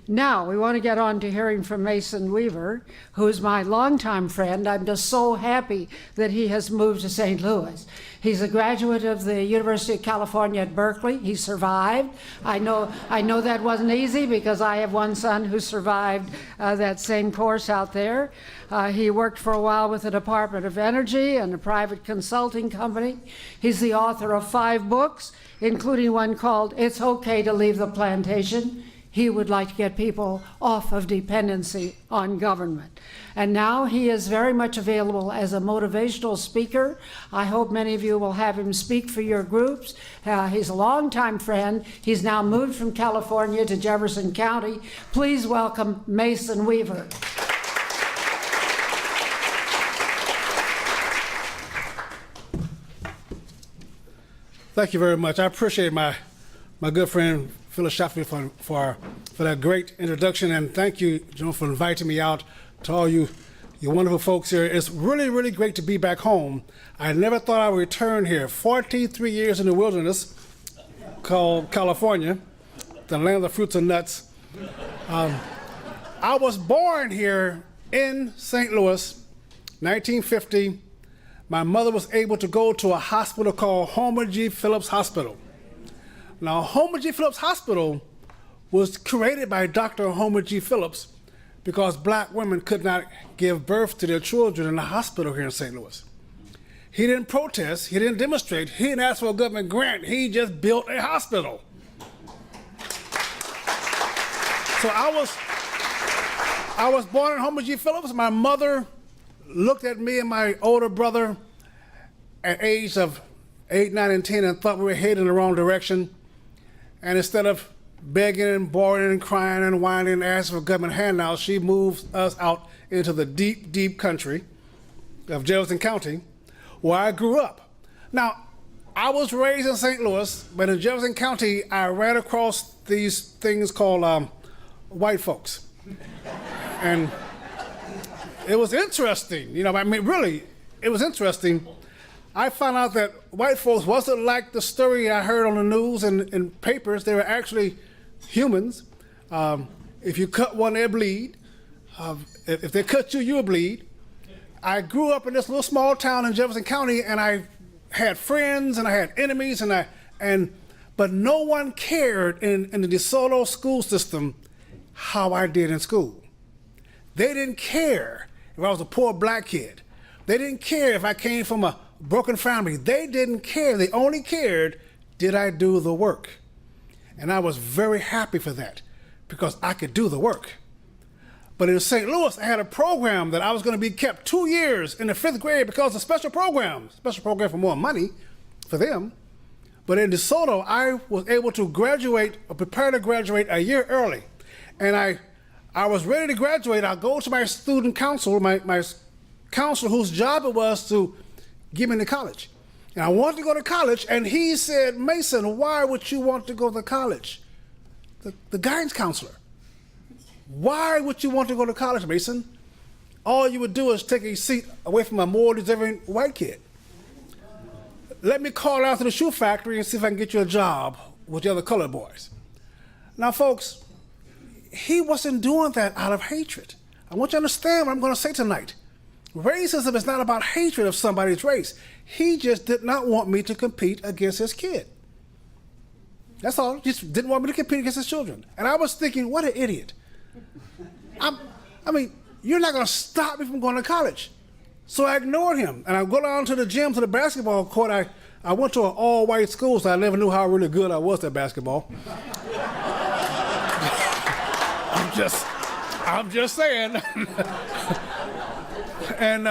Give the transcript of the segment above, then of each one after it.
Now, we want to get on to hearing from Mason Weaver, who is my longtime friend. I'm just so happy that he has moved to St. Louis. He's a graduate of the University of California at Berkeley. He survived. I know that wasn't easy because I have one son who survived that same course out there. He worked for a while with the Department of Energy and a private consulting company. He's the author of 5 books, including one called It's Okay to Leave the Plantation. He would like to get people off of dependency on government. And now he is very much available as a motivational speaker. I hope many of you will have him speak for your groups. He's a longtime friend. He's now moved from California to Jefferson County. Please welcome Mason Weaver. Thank you very much. I appreciate my good friend Phyllis Shapley for that great introduction, and thank you, Joan, for inviting me out. To all you wonderful folks here, it's really, really great to be back home. I never thought I would return here. 43 years in the wilderness called California, the land of the fruits and nuts. I was born here in St. Louis, 1950. My mother was able to go to a hospital called Homer G. Phillips Hospital. Now, Homer G. Phillips Hospital was created by Dr. Homer G. Phillips because black women could not give birth to their children in the hospital here in St. Louis. He didn't protest, he didn't demonstrate, he didn't ask for a government grant, he just built a hospital. So I was born in Homer G. Phillips. My mother looked at me and my older brother at age of 8, 9, and 10 and thought we were heading in the wrong direction. And instead of begging and borrowing and crying and whining and asking for government handouts, she moved us out into the deep, deep country of Jefferson County, where I grew up. Now, I was raised in St. Louis, but in Jefferson County, I ran across these things called white folks. And it was interesting, you know, I mean, really, it was interesting. I found out that white folks wasn't like the story I heard on the news and in papers. They were actually humans. If you cut one, they bleed. If they cut you, you'll bleed. I grew up in this little small town in Jefferson County, and I had friends and I had enemies, but no one cared in the DeSoto school system how I did in school. They didn't care if I was a poor black kid. They didn't care if I came from a broken family. They didn't care. They only cared, did I do the work? And I was very happy for that because I could do the work. But in St. Louis, I had a program that I was going to be kept 2 years in the 5th grade because of special program for more money for them. But in DeSoto, I was able to graduate or prepare to graduate a year early. And I was ready to graduate. I go to my student council, my counselor whose job it was to give me to college. And I wanted to go to college, and he said, Mason, why would you want to go to college? The guidance counselor. Why would you want to go to college, Mason? All you would do is take a seat away from a more deserving white kid. Let me call out to the shoe factory and see if I can get you a job with the other colored boys. Now, folks, he wasn't doing that out of hatred. I want you to understand what I'm going to say tonight. Racism is not about hatred of somebody's race. He just did not want me to compete against his kid. That's all. He just didn't want me to compete against his children. And I was thinking, what an idiot. I mean, you're not going to stop me from going to college. So I ignored him. And I go down to the gym, to the basketball court. I went to an all-white school, so I never knew how really good I was at basketball. I'm just saying. And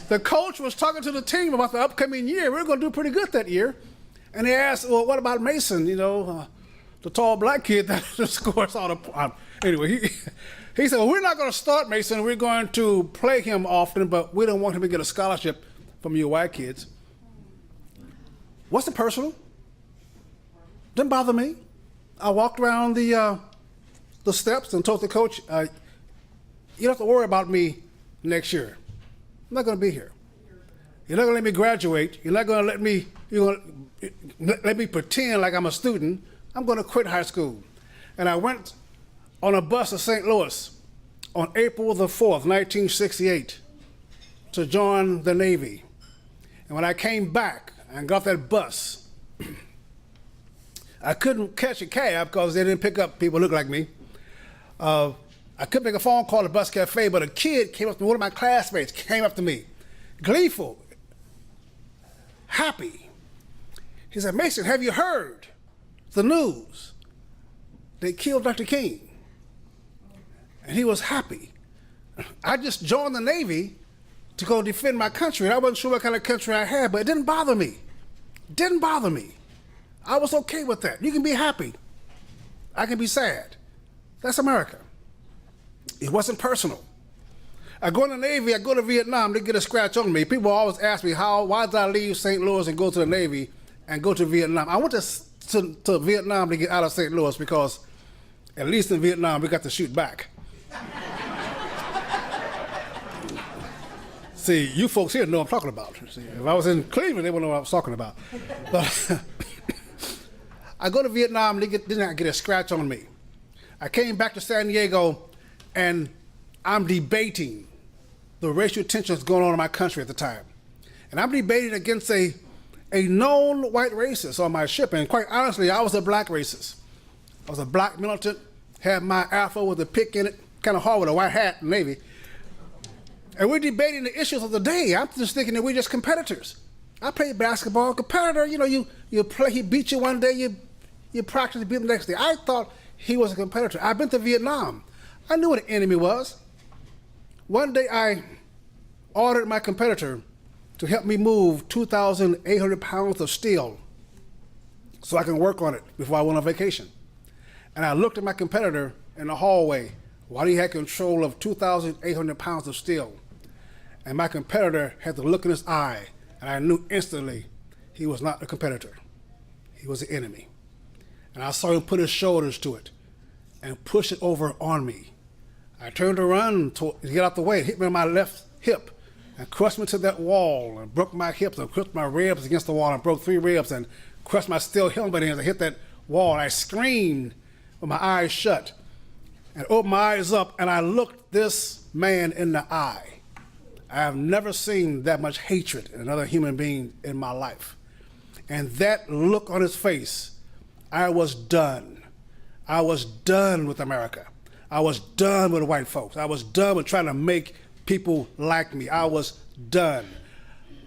the coach was talking to the team about the upcoming year. We were going to do pretty good that year. And he asked, well, what about Mason, you know, the tall black kid that scores all the... Anyway, he said, well, we're not going to start Mason. We're going to play him often, but we don't want him to get a scholarship from you white kids. Wasn't personal. Didn't bother me. I walked around the steps and told the coach, you don't have to worry about me next year. I'm not going to be here. You're not going to let me graduate. You're not going to let me, let me pretend like I'm a student. I'm going to quit high school. And I went on a bus to St. Louis on April the 4th, 1968, to join the Navy. And when I came back and got that bus, I couldn't catch a cab because they didn't pick up people who looked like me. I couldn't make a phone call to Bus Cafe, but a kid came up to me, one of my classmates came up to me, gleeful, happy. He said, "Mason, have you heard the news? They killed Dr. King." And he was happy. I just joined the Navy to go defend my country. And I wasn't sure what kind of country I had, but it didn't bother me. It didn't bother me. I was okay with that. You can be happy. I can be sad. That's America. It wasn't personal. I go in the Navy, I go to Vietnam, they get a scratch on me. People always ask me, why did I leave St. Louis and go to the Navy and go to Vietnam? I went to Vietnam to get out of St. Louis because at least in Vietnam, we got to shoot back. See, you folks here know what I'm talking about. See, if I was in Cleveland, they would know what I was talking about. But I go to Vietnam, they didn't get a scratch on me. I came back to San Diego, and I'm debating the racial tensions going on in my country at the time. And I'm debating against a known white racist on my ship. And quite honestly, I was a black racist. I was a black militant, had my afro with a pick in it, kind of hard with a white hat in the Navy. And we're debating the issues of the day. I'm just thinking that we're just competitors. I played basketball, competitor, you play, he beat you one day, you practice to beat him the next day. I thought he was a competitor. I've been to Vietnam. I knew what an enemy was. One day I ordered my competitor to help me move 2,800 pounds of steel so I can work on it before I went on vacation. And I looked at my competitor in the hallway while he had control of 2,800 pounds of steel. And my competitor had the look in his eye, and I knew instantly he was not a competitor. He was the enemy. And I saw him put his shoulders to it and push it over on me. I turned to run to get out the way, hit me on my left hip, and crushed me to that wall, and broke my hips, and crushed my ribs against the wall, and broke 3 ribs, and crushed my steel helmet in as I hit that wall. And I screamed with my eyes shut, and opened my eyes up, and I looked this man in the eye. I have never seen that much hatred in another human being in my life. And that look on his face, I was done. I was done with America. I was done with white folks. I was done with trying to make people like me. I was done.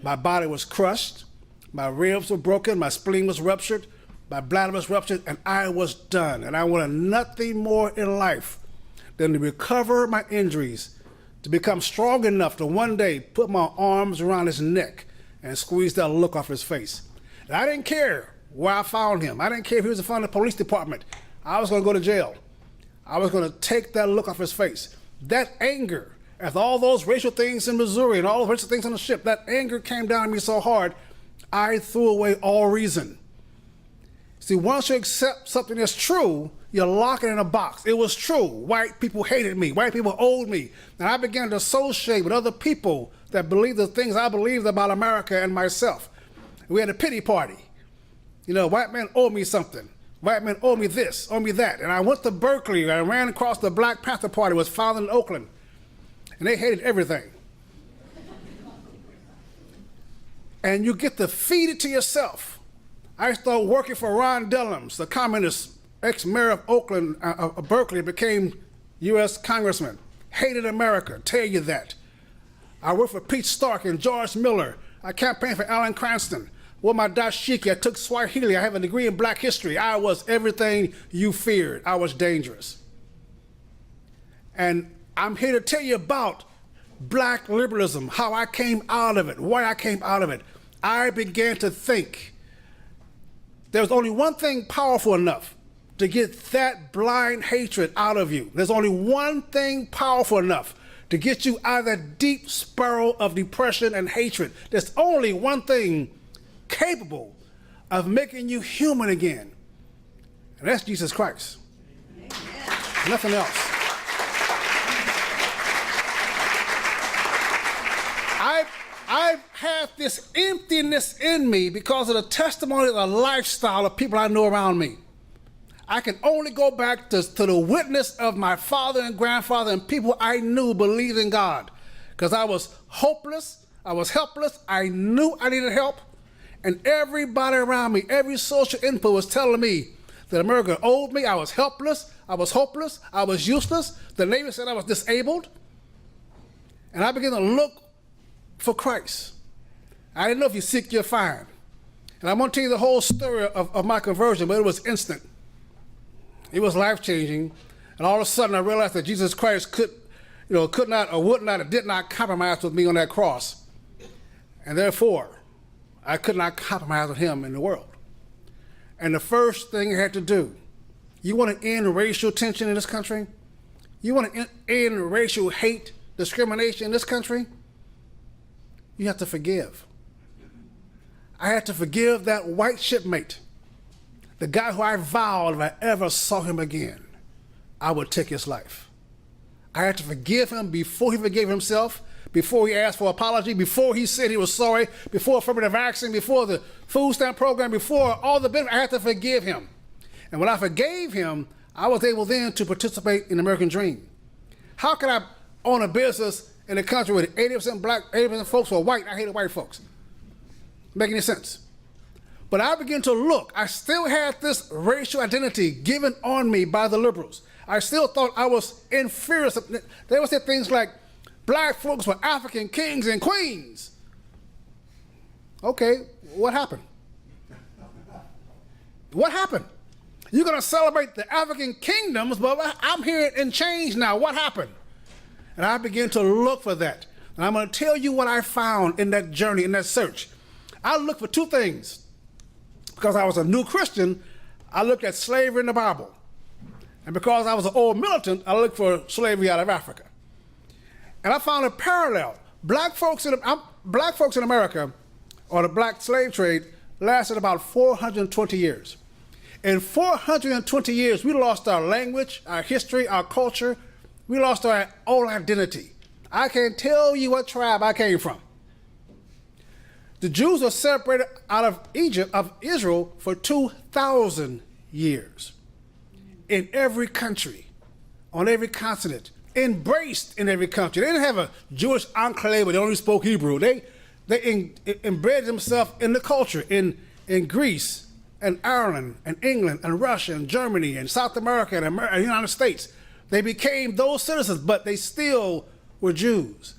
My body was crushed. My ribs were broken. My spleen was ruptured. My bladder was ruptured, and I was done. And I wanted nothing more in life than to recover my injuries, to become strong enough to one day put my arms around his neck and squeeze that look off his face. And I didn't care where I found him. I didn't care if he was in front of the police department. I was going to go to jail. I was going to take that look off his face. That anger, after all those racial things in Missouri and all those racial things on the ship, that anger came down on me so hard, I threw away all reason. See, once you accept something that's true, you lock it in a box. It was true. White people hated me. White people owed me. And I began to associate with other people that believed the things I believed about America and myself. We had a pity party. White men owe me something. White men owe me this, owe me that. And I went to Berkeley. I ran across the Black Panther Party. It was founded in Oakland. And they hated everything. And you get to feed it to yourself. I started working for Ron Dellums, the communist ex-mayor of Oakland, of Berkeley, became U.S. congressman. Hated America, tell you that. I worked for Pete Stark and George Miller. I campaigned for Alan Cranston. Wore my dashiki. I took Swahili. I have a degree in black history. I was everything you feared. I was dangerous. And I'm here to tell you about black liberalism, how I came out of it, why I came out of it. I began to think there's only one thing powerful enough to get that blind hatred out of you. There's only one thing powerful enough to get you out of that deep spiral of depression and hatred. There's only one thing capable of making you human again, and that's Jesus Christ. Amen. Nothing else. I've had this emptiness in me because of the testimony of the lifestyle of people I know around me. I can only go back to the witness of my father and grandfather and people I knew believed in God. Because I was hopeless, I was helpless, I knew I needed help, and everybody around me, every social input was telling me that America owed me. I was helpless, I was hopeless, I was useless. The Navy said I was disabled. And I began to look for Christ. I didn't know if you seek, you'll find. And I'm going to tell you the whole story of my conversion, but it was instant. It was life-changing, and all of a sudden I realized that Jesus Christ could not or would not or did not compromise with me on that cross. And therefore, I could not compromise with him in the world. And the first thing I had to do, you want to end racial tension in this country? You want to end racial hate, discrimination in this country? You have to forgive. I had to forgive that white shipmate, the guy who I vowed if I ever saw him again, I would take his life. I had to forgive him before he forgave himself, before he asked for apology, before he said he was sorry, before affirmative action, before the food stamp program, before all the benefits. I had to forgive him. And when I forgave him, I was able then to participate in the American dream. How can I own a business in a country with 80% black, 80% folks who are white? I hated white folks. Make any sense? But I began to look. I still had this racial identity given on me by the liberals. I still thought I was inferior. They would say things like, black folks were African kings and queens. Okay, what happened? What happened? You're going to celebrate the African kingdoms, but I'm here in change now. What happened? And I began to look for that. And I'm going to tell you what I found in that journey, in that search. I looked for two things. Because I was a new Christian, I looked at slavery in the Bible. And because I was an old militant, I looked for slavery out of Africa. And I found a parallel. Black folks in America, or the black slave trade, lasted about 420 years. In 420 years, we lost our language, our history, our culture. We lost our own identity. I can't tell you what tribe I came from. The Jews were separated out of Israel for 2,000 years. In every country, on every continent, embraced in every country. They didn't have a Jewish enclave where they only spoke Hebrew. They embedded themselves in the culture in Greece and Ireland and England and Russia and Germany and South America and the United States. They became those citizens, but they still were Jews.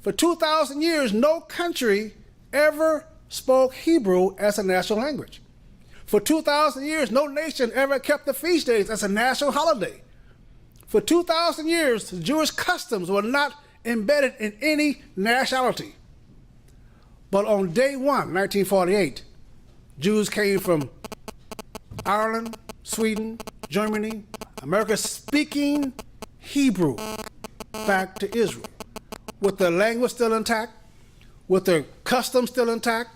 For 2,000 years, no country ever spoke Hebrew as a national language. For 2,000 years, no nation ever kept the feast days as a national holiday. For 2,000 years, Jewish customs were not embedded in any nationality. But on day one, 1948, Jews came from Ireland, Sweden, Germany, America, speaking Hebrew back to Israel, with their language still intact, with their customs still intact,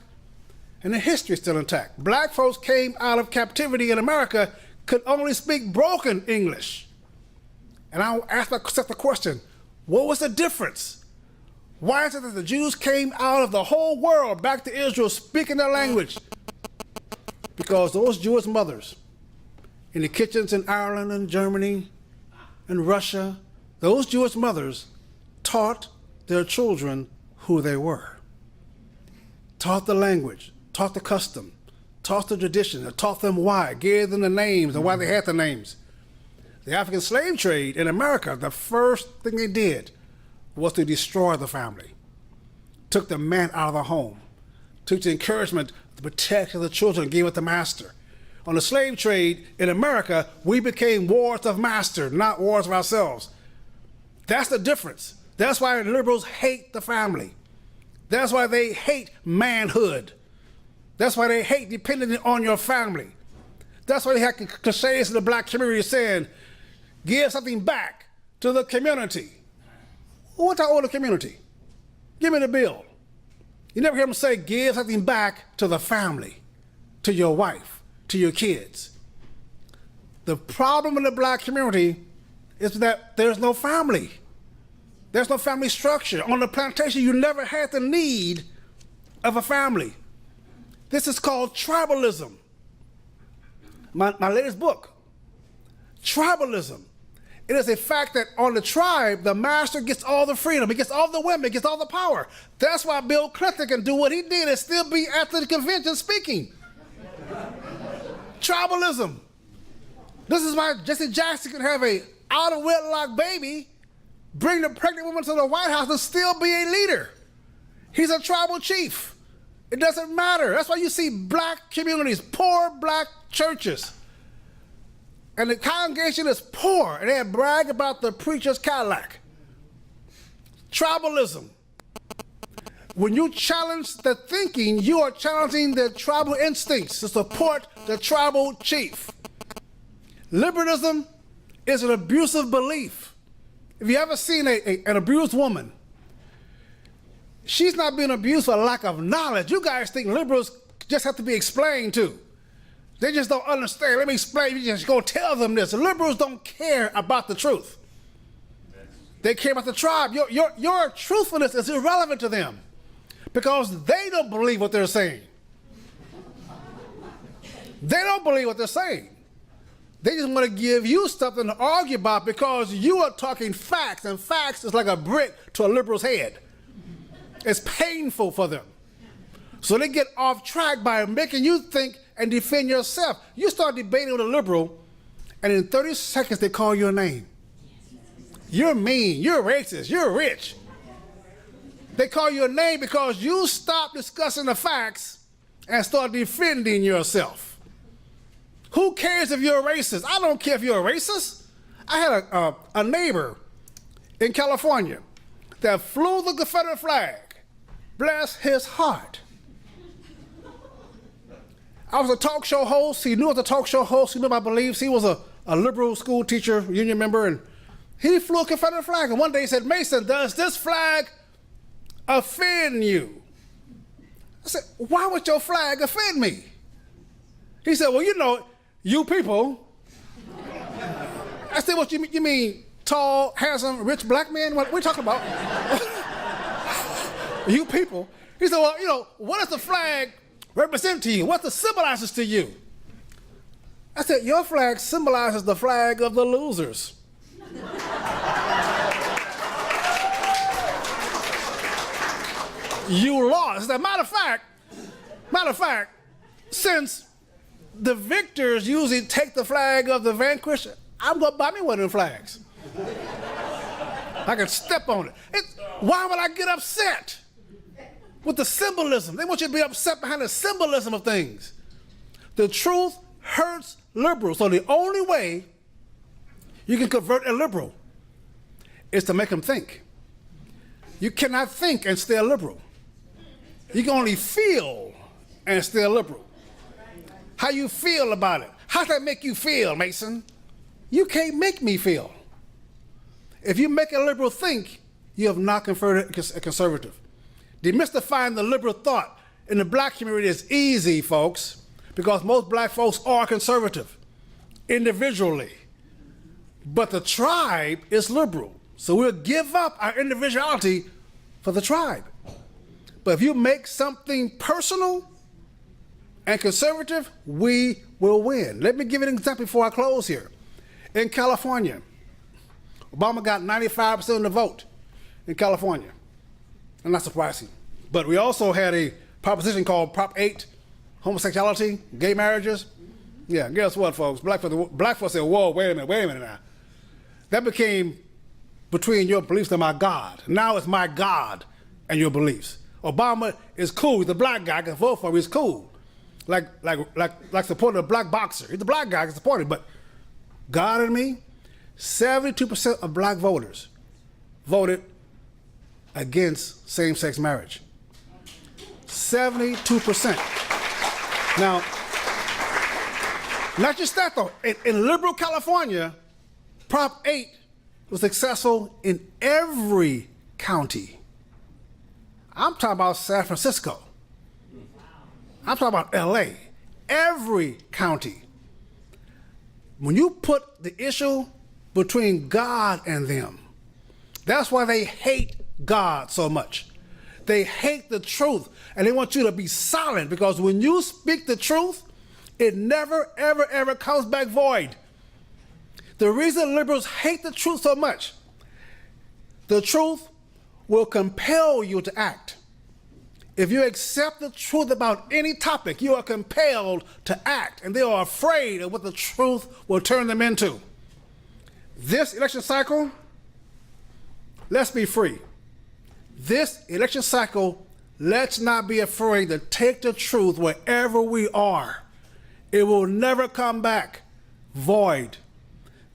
and the history still intact. Black folks came out of captivity in America, could only speak broken English. And I asked myself the question, what was the difference? Why is it that the Jews came out of the whole world back to Israel speaking their language? Because those Jewish mothers in the kitchens in Ireland and Germany and Russia, those Jewish mothers taught their children who they were. Taught the language, taught the custom, taught the tradition, and taught them why, gave them the names and why they had the names. The African slave trade in America, the first thing they did was to destroy the family. Took the man out of the home, took the encouragement to protect the children, gave it to master. On the slave trade in America, we became wards of master, not wards of ourselves. That's the difference. That's why liberals hate the family. That's why they hate manhood. That's why they hate depending on your family. That's why they have cliches in the black community saying, give something back to the community. What's our older community? Give me the bill. You never hear them say, give something back to the family, to your wife, to your kids. The problem in the black community is that there's no family. There's no family structure. On the plantation, you never had the need of a family. This is called tribalism. My latest book, tribalism. It is a fact that on the tribe, the master gets all the freedom, he gets all the women, he gets all the power. That's why Bill Clinton can do what he did and still be at the convention speaking. Tribalism. This is why Jesse Jackson can have a out of wedlock baby, bring the pregnant woman to the White House and still be a leader. He's a tribal chief. It doesn't matter. That's why you see black communities, poor black churches. And the congregation is poor, and they brag about the preacher's Cadillac. Tribalism. When you challenge the thinking, you are challenging the tribal instincts to support the tribal chief. Liberalism is an abusive belief. If you ever seen an abused woman, she's not being abused for lack of knowledge. You guys think liberals just have to be explained to. They just don't understand. Let me explain. You just go tell them this. Liberals don't care about the truth. They care about the tribe. Your truthfulness is irrelevant to them because they don't believe what they're saying. They don't believe what they're saying. They just want to give you something to argue about because you are talking facts, and facts is like a brick to a liberal's head. It's painful for them. So they get off track by making you think and defend yourself. You start debating with a liberal, and in 30 seconds they call you a name. You're mean, you're racist, you're rich. They call you a name because you stop discussing the facts and start defending yourself. Who cares if you're a racist? I don't care if you're a racist. I had a neighbor in California that flew the Confederate flag. Bless his heart. I was a talk show host. He knew I was a talk show host. He knew my beliefs. He was a liberal school teacher, union member, and he flew a Confederate flag. And one day he said, "Mason, does this flag offend you?" I said, "Why would your flag offend me?" He said, "Well, you know, you people." I said, "What you mean tall, handsome, rich black men? What are we talking about?" You people. He said, "Well, you know, what does the flag represent to you? What it symbolizes to you?" I said, "Your flag symbolizes the flag of the losers." You lost. As a matter of fact, since the victors usually take the flag of the vanquished, I'm going to buy me one of them flags. I can step on it. Why would I get upset with the symbolism? They want you to be upset behind the symbolism of things. The truth hurts liberals. So the only way you can convert a liberal is to make them think. You cannot think and stay a liberal. You can only feel and stay a liberal. How you feel about it. How does that make you feel, Mason? You can't make me feel. If you make a liberal think, you have not converted a conservative. Demystifying the liberal thought in the black community is easy, folks, because most black folks are conservative, individually. But the tribe is liberal. So we'll give up our individuality for the tribe. But if you make something personal and conservative, we will win. Let me give you an example before I close here. In California, Obama got 95% of the vote in California. And not surprising. But we also had a proposition called Prop 8, homosexuality, gay marriages. Yeah, guess what, folks? Black folks said, whoa, wait a minute now. That became between your beliefs and my God. Now it's my God and your beliefs. Obama is cool. He's a black guy. I can vote for him. He's cool. Like supporting a black boxer. He's a black guy. I can support him. But God and me, 72% of black voters voted against same-sex marriage. 72%. Now, not just that though. In liberal California, Prop 8 was successful in every county. I'm talking about San Francisco. I'm talking about LA. Every county. When you put the issue between God and them, that's why they hate God so much. They hate the truth, and they want you to be silent, because when you speak the truth, it never, ever, ever comes back void. The reason liberals hate the truth so much, the truth will compel you to act. If you accept the truth about any topic, you are compelled to act, and they are afraid of what the truth will turn them into. This election cycle, let's be free. This election cycle, let's not be afraid to take the truth wherever we are. It will never come back void.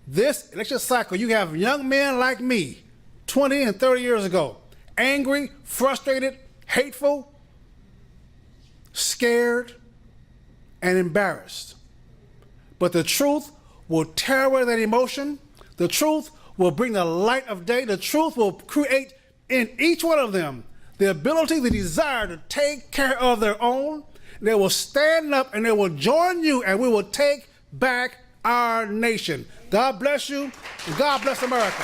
This election cycle, you have young men like me, 20 and 30 years ago, angry, frustrated, hateful, scared, and embarrassed. But the truth will tear away that emotion. The truth will bring the light of day. The truth will create in each one of them the ability, the desire to take care of their own. They will stand up and they will join you, and we will take back our nation. God bless you, and God bless America.